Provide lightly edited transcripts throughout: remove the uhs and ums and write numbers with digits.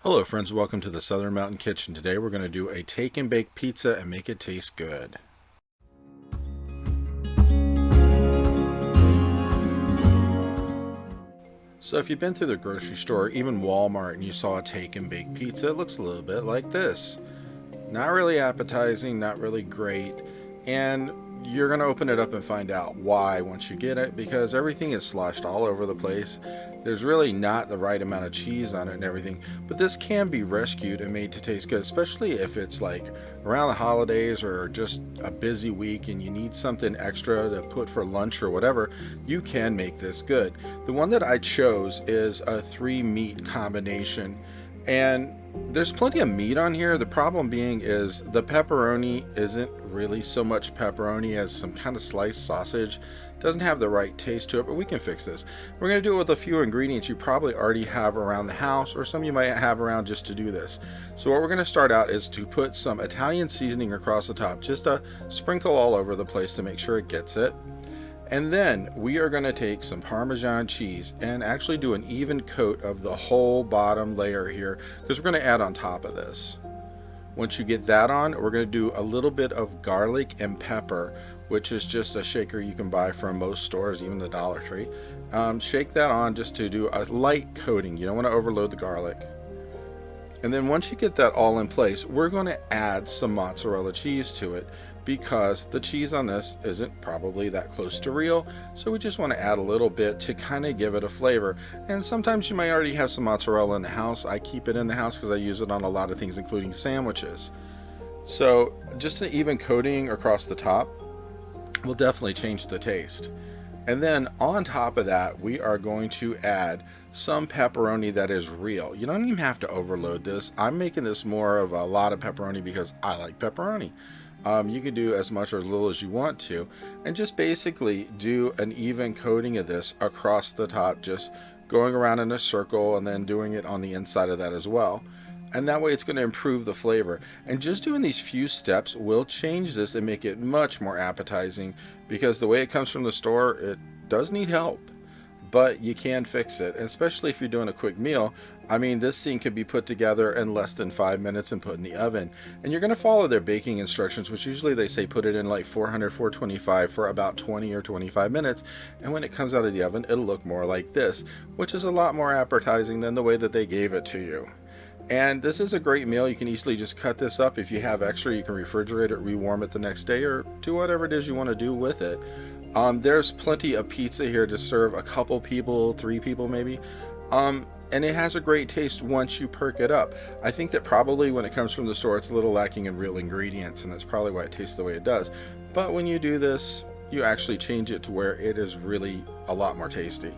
Hello friends, welcome to the Southern Mountain Kitchen. Today we're going to do a take and bake pizza and make it taste good. So if you've been through the grocery store, even Walmart, and you saw a take and bake pizza, it looks a little bit like this. Not really appetizing, not really great, and you're going to open it up and find out why once you get it, because everything is sloshed all over the place. There's really not the right amount of cheese on it and everything, but this can be rescued and made to taste good, especially if it's like around the holidays or just a busy week and you need something extra to put for lunch or whatever. You can make this good. The one that I chose is a 3-meat combination, and there's plenty of meat on here. The problem being is the pepperoni isn't really so much pepperoni as some kind of sliced sausage. Doesn't have the right taste to it, but we can fix this. We're going to do it with a few ingredients you probably already have around the house, or some you might have around just to do this. So what we're going to start out is to put some Italian seasoning across the top, just a sprinkle all over the place to make sure it gets it. And then we are going to take some Parmesan cheese and actually do an even coat of the whole bottom layer here, because we're going to add on top of this. Once you get that on, we're going to do a little bit of garlic and pepper, which is just a shaker you can buy from most stores, even the Dollar Tree. Shake that on just to do a light coating. You don't want to overload the garlic. And then once you get that all in place, we're going to add some mozzarella cheese to it, because the cheese on this isn't probably that close to real, so we just want to add a little bit to kind of give it a flavor. And sometimes you might already have some mozzarella in the house. I keep it in the house because I use it on a lot of things, including sandwiches. So just an even coating across the top will definitely change the taste. And then on top of that, we are going to add some pepperoni that is real. You don't even have to overload this. I'm making this more of a lot of pepperoni because I like pepperoni. You can do as much or as little as you want to, and just basically do an even coating of this across the top, just going around in a circle and then doing it on the inside of that as well. And that way it's going to improve the flavor. And just doing these few steps will change this and make it much more appetizing, because the way it comes from the store, it does need help. But you can fix it, and especially if you're doing a quick meal. I mean, this thing could be put together in less than 5 minutes and put in the oven. And you're going to follow their baking instructions, which usually they say put it in like 400, 425 for about 20 or 25 minutes. And when it comes out of the oven, it'll look more like this, which is a lot more appetizing than the way that they gave it to you. And this is a great meal. You can easily just cut this up. If you have extra, you can refrigerate it, rewarm it the next day, or do whatever it is you want to do with it. There's plenty of pizza here to serve a couple people, 3 people maybe. And it has a great taste once you perk it up. I think that probably when it comes from the store, it's a little lacking in real ingredients, and that's probably why it tastes the way it does. But when you do this, you actually change it to where it is really a lot more tasty.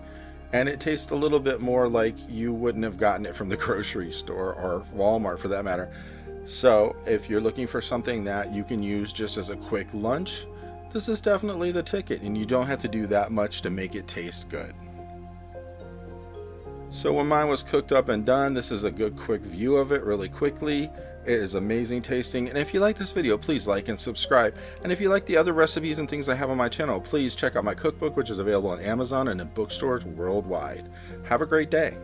And it tastes a little bit more like you wouldn't have gotten it from the grocery store or Walmart for that matter. So if you're looking for something that you can use just as a quick lunch, this is definitely the ticket, and you don't have to do that much to make it taste good. So when mine was cooked up and done, this is a good quick view of it really quickly. It is amazing tasting, and if you like this video, please like and subscribe. And if you like the other recipes and things I have on my channel, please check out my cookbook, which is available on Amazon and in bookstores worldwide. Have a great day.